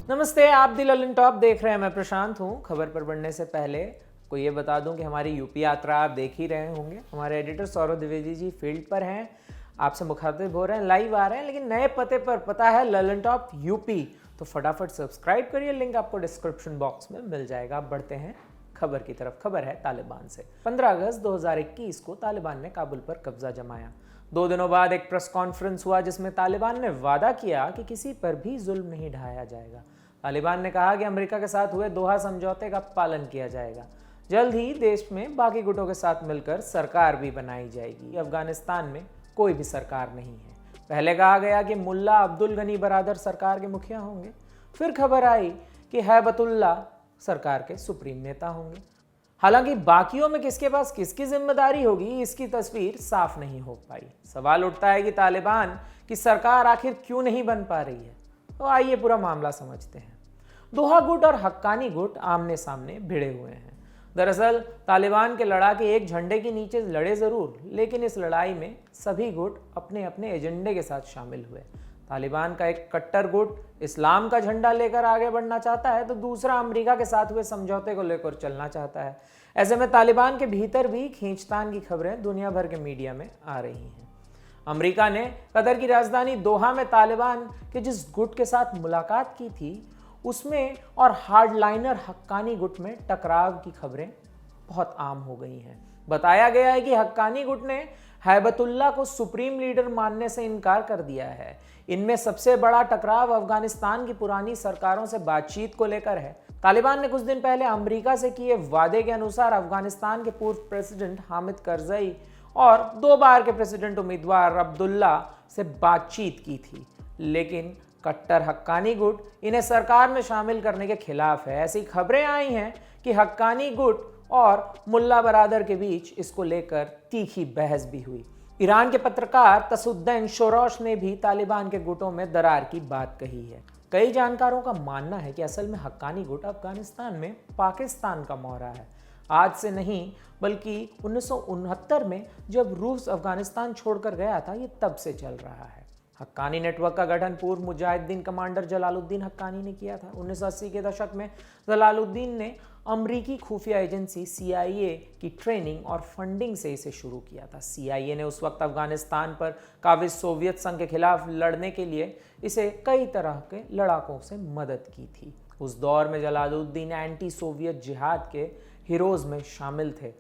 नमस्ते, आप दी ललन टॉप देख रहे हैं। मैं प्रशांत हूं। खबर पर बढ़ने से पहले को ये बता दूं कि हमारी यूपी यात्रा आप देख ही रहे होंगे। हमारे एडिटर सौरभ द्विवेदी जी फील्ड पर हैं, आपसे मुखातिब हो रहे हैं, लाइव आ रहे हैं, लेकिन नए पते पर पता है ललन टॉप यूपी। तो फटाफट सब्सक्राइब करिए, लिंक आपको डिस्क्रिप्शन बॉक्स में मिल जाएगा। अब बढ़ते हैं खबर की तरफ। खबर है तालिबान से। 15 अगस्त 2021 को तालिबान ने काबुल पर कब्जा जमाया। 2 दिनों बाद एक प्रेस कॉन्फ्रेंस हुआ जिसमें तालिबान ने वादा किया कि किसी पर भी जुल्म नहीं ढाया जाएगा। तालिबान ने कहा कि अमेरिका के साथ हुए दोहा समझौते का पालन किया जाएगा। जल्द ही देश में बाकी गुटों के साथ मिलकर सरकार भी बनाई जाएगी। अफगानिस्तान में कोई भी सरकार नहीं है। पहले कहा गया कि मुल्ला अब्दुल गनी बरादर सरकार के मुखिया होंगे, फिर खबर आई कि हैबतुल्ला सरकार के सुप्रीम नेता होंगे। हालांकि बाकियों में किसके पास किसकी जिम्मेदारी होगी, इसकी तस्वीर साफ नहीं हो पाई। सवाल उठता है कि तालिबान की सरकार आखिर क्यों नहीं बन पा रही है। तो आइए पूरा मामला समझते हैं। दोहा गुट और हक्कानी गुट आमने सामने भिड़े हुए हैं। दरअसल तालिबान के लड़ाके एक झंडे के नीचे लड़े जरूर, लेकिन इस लड़ाई में सभी गुट अपने अपने एजेंडे के साथ शामिल हुए। तालिबान का एक कट्टर गुट इस्लाम का झंडा लेकर आगे बढ़ना चाहता है, तो दूसरा अमेरिका के साथ हुए समझौते को लेकर चलना चाहता है। ऐसे में तालिबान के भीतर भी खींचतान की खबरें दुनिया भर के मीडिया में आ रही हैं। अमेरिका ने कतर की राजधानी दोहा में तालिबान के जिस गुट के साथ मुलाकात की थी, उसमें और हार्डलाइनर हक्कानी गुट में टकराव की खबरें बहुत आम हो गई हैं। बताया गया है कि हक्कानी गुट ने हैबतुल्ला को सुप्रीम लीडर मानने से इनकार कर दिया है। इनमें सबसे बड़ा टकराव अफगानिस्तान की पुरानी सरकारों से बातचीत को लेकर है। तालिबान ने कुछ दिन पहले अमेरिका से किए वादे के अनुसार अफगानिस्तान के पूर्व प्रेसिडेंट हामिद करजई और 2 बार के प्रेसिडेंट उम्मीदवार अब्दुल्ला से बातचीत की थी, लेकिन कट्टर हक्कानी गुट इन्हें सरकार में शामिल करने के खिलाफ है। ऐसी खबरें आई हैं कि हक्कानी गुट और मुल्ला बरादर के बीच इसको लेकर तीखी बहस भी हुई। ईरान के पत्रकार तसुद्दीन शोरोश ने भी तालिबान के गुटों में दरार की बात कही है। कई जानकारों का मानना है कि असल में हक्कानी गुट अफगानिस्तान में पाकिस्तान का मोहरा है। आज से नहीं बल्कि 1969 में जब रूस अफगानिस्तान छोड़कर गया था, ये तब से चल रहा है। हक्कानी नेटवर्क का गठन पूर्व मुजाहिदीन कमांडर जलालुद्दीन हक्कानी ने किया था। 1980 के दशक में जलालुद्दीन ने अमरीकी खुफिया एजेंसी CIA की ट्रेनिंग और फंडिंग से इसे शुरू किया था। CIA ने उस वक्त अफगानिस्तान पर काबिज सोवियत संघ के खिलाफ लड़ने के लिए इसे कई तरह के लड़ाकों से मदद की थी। उस दौर में जलालुद्दीन एंटी सोवियत जिहाद के हीरोज में शामिल थे।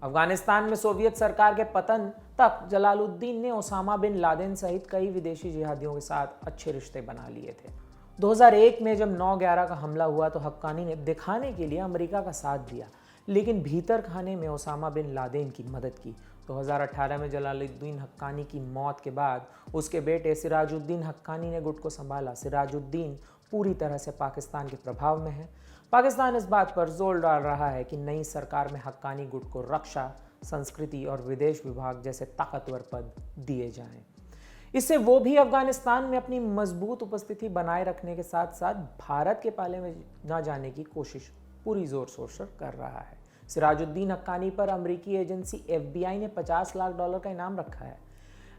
अफगानिस्तान में सोवियत सरकार के पतन तक जलालुद्दीन ने ओसामा बिन लादेन सहित कई विदेशी जिहादियों के साथ अच्छे रिश्ते बना लिए थे। 2001 में जब 9/11 का हमला हुआ तो हक्कानी ने दिखाने के लिए अमेरिका का साथ दिया, लेकिन भीतर खाने में ओसामा बिन लादेन की मदद की। 2018 में जलालुद्दीन हक्कानी की मौत के बाद उसके बेटे सिराजुद्दीन हक्कानी ने गुट को संभाला। सिराजुद्दीन पूरी तरह से पाकिस्तान के प्रभाव में है। पाकिस्तान इस बात पर जोर डाल रहा है कि नई सरकार में हक्कानी गुट को रक्षा, संस्कृति और विदेश विभाग जैसे ताकतवर पद दिए जाएं। इससे वो भी अफगानिस्तान में अपनी मजबूत उपस्थिति बनाए रखने के साथ साथ भारत के पाले में न जाने की कोशिश पूरी जोर शोर से कर रहा है। सिराजुद्दीन हक्कानी पर अमेरिकी एजेंसी FBI ने $50 लाख का इनाम रखा है।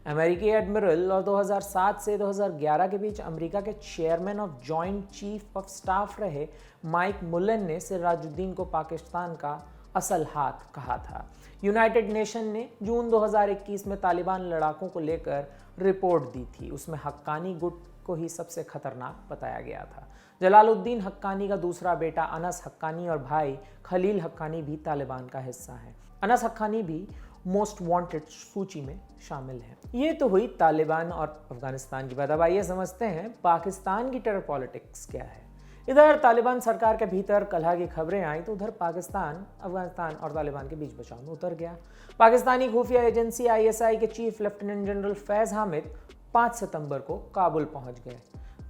अमेरिकी एडमिरल और 2007 से 2011 के बीच अमेरिका के chairman of joint chief of staff रहे माइक मुलन ने सिराजुद्दीन को पाकिस्तान का असल हाथ कहा था। यूनाइटेड नेशन ने जून 2021 में तालिबान लड़ाकों को लेकर रिपोर्ट दी थी। उसमें हक्कानी गुट को ही सबसे खतरनाक बताया गया था। जलालुद्दीन हक्कानी का दूसरा बेटा अनस हक्कानी और भाई खलील हक्कानी भी तालिबान का हिस्सा है। अनस हक्कानी भी मोस्ट वांटेड सूची में शामिल है। ये तो हुई तालिबान और अफगानिस्तान की बात। अब आइए समझते हैं पाकिस्तान की टेरर पॉलिटिक्स क्या है। इधर तालिबान सरकार के भीतर कलह की खबरें आई तो उधर पाकिस्तान अफगानिस्तान और तालिबान के बीच बचाव में उतर गया। पाकिस्तानी खुफिया एजेंसी ISI के chief lieutenant general Faiz Hamid 5 सितंबर को काबुल पहुंच गए।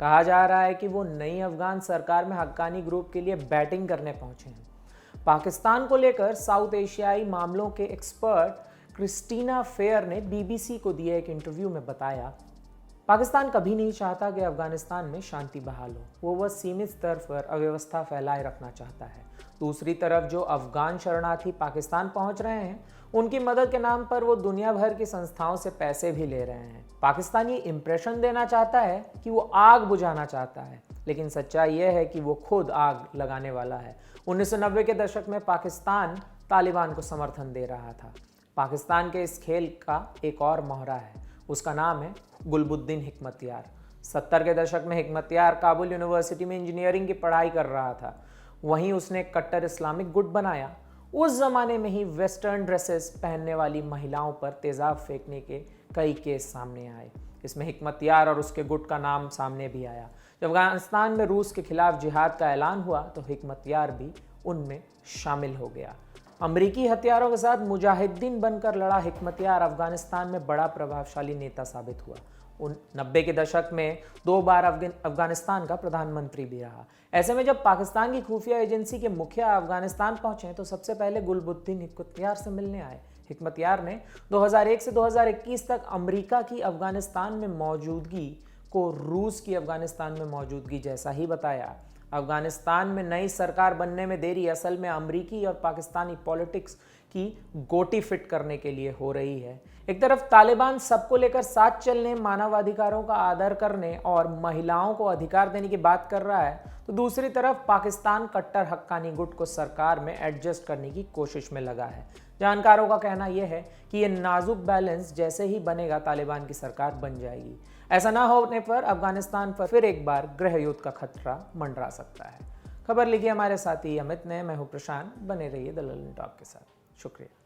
कहा जा रहा है कि वो नई अफगान सरकार में हक्कानी ग्रुप के लिए बैटिंग करने पहुंचे हैं। पाकिस्तान को लेकर साउथ एशियाई मामलों के एक्सपर्ट क्रिस्टीना फेयर ने BBC को दिए एक इंटरव्यू में बताया, पाकिस्तान कभी नहीं चाहता कि अफगानिस्तान में शांति बहाल हो। वो बस सीमित स्तर पर अव्यवस्था फैलाए रखना चाहता है। दूसरी तरफ जो अफगान शरणार्थी पाकिस्तान पहुंच रहे हैं उनकी मदद के नाम पर वो दुनिया भर की संस्थाओं से पैसे भी ले रहे हैं। पाकिस्तान ये इंप्रेशन देना चाहता है कि वो आग बुझाना चाहता है, लेकिन सच्चाई यह है कि वो खुद आग लगाने वाला है। 1990 के दशक में पाकिस्तान तालिबान को समर्थन दे रहा था। पाकिस्तान के इस खेल का एक और मोहरा है, उसका नाम है गुलबुद्दीन हिकमतयार। 70 के दशक में हिकमतयार काबुल यूनिवर्सिटी में इंजीनियरिंग की पढ़ाई कर रहा था। वहीं उसने एक कट्टर इस्लामिक गुट बनाया। उस जमाने में ही वेस्टर्न ड्रेसेस पहनने वाली महिलाओं पर तेजाब फेंकने के कई केस सामने आए। इसमें हिकमतयार और उसके गुट का नाम सामने भी आया। जब अफगानिस्तान में रूस के खिलाफ जिहाद का ऐलान हुआ तो हिकमतयार भी उनमें शामिल हो गया। अमरीकी हथियारों के साथ मुजाहिदीन बनकर लड़ा हिकमतयार अफगानिस्तान में बड़ा प्रभावशाली नेता साबित हुआ। 90 के दशक में 2 बार अफगानिस्तान का प्रधानमंत्री भी रहा। ऐसे में जब पाकिस्तान की खुफिया एजेंसी के मुखिया अफगानिस्तान पहुंचे तो सबसे पहले गुलबुद्दीन हिकमतयार से मिलने आए। हिकमतयार ने 2001 से 2021 तक अमेरिका की अफगानिस्तान में मौजूदगी को रूस की अफगानिस्तान में मौजूदगी जैसा ही बताया। अफगानिस्तान में नई सरकार बनने में देरी असल में अमरीकी और पाकिस्तानी पॉलिटिक्स की गोटी फिट करने के लिए हो रही है। एक तरफ तालिबान सबको लेकर साथ चलने, मानवाधिकारों का आदर करने और महिलाओं को अधिकार देने की बात कर रहा है, तो दूसरी तरफ पाकिस्तान कट्टर हक्कानी गुट को सरकार में एडजस्ट करने की कोशिश में लगा है। जानकारों का कहना यह है कि यह नाजुक बैलेंस जैसे ही बनेगा तालिबान की सरकार बन जाएगी। ऐसा ना होने पर अफगानिस्तान पर फिर एक बार गृह युद्ध का खतरा मंडरा सकता है। खबर लिखी हमारे साथी अमित ने, मैं हूं प्रशांत। बने रहिए द लर्निंग टॉप के साथ। शुक्रिया।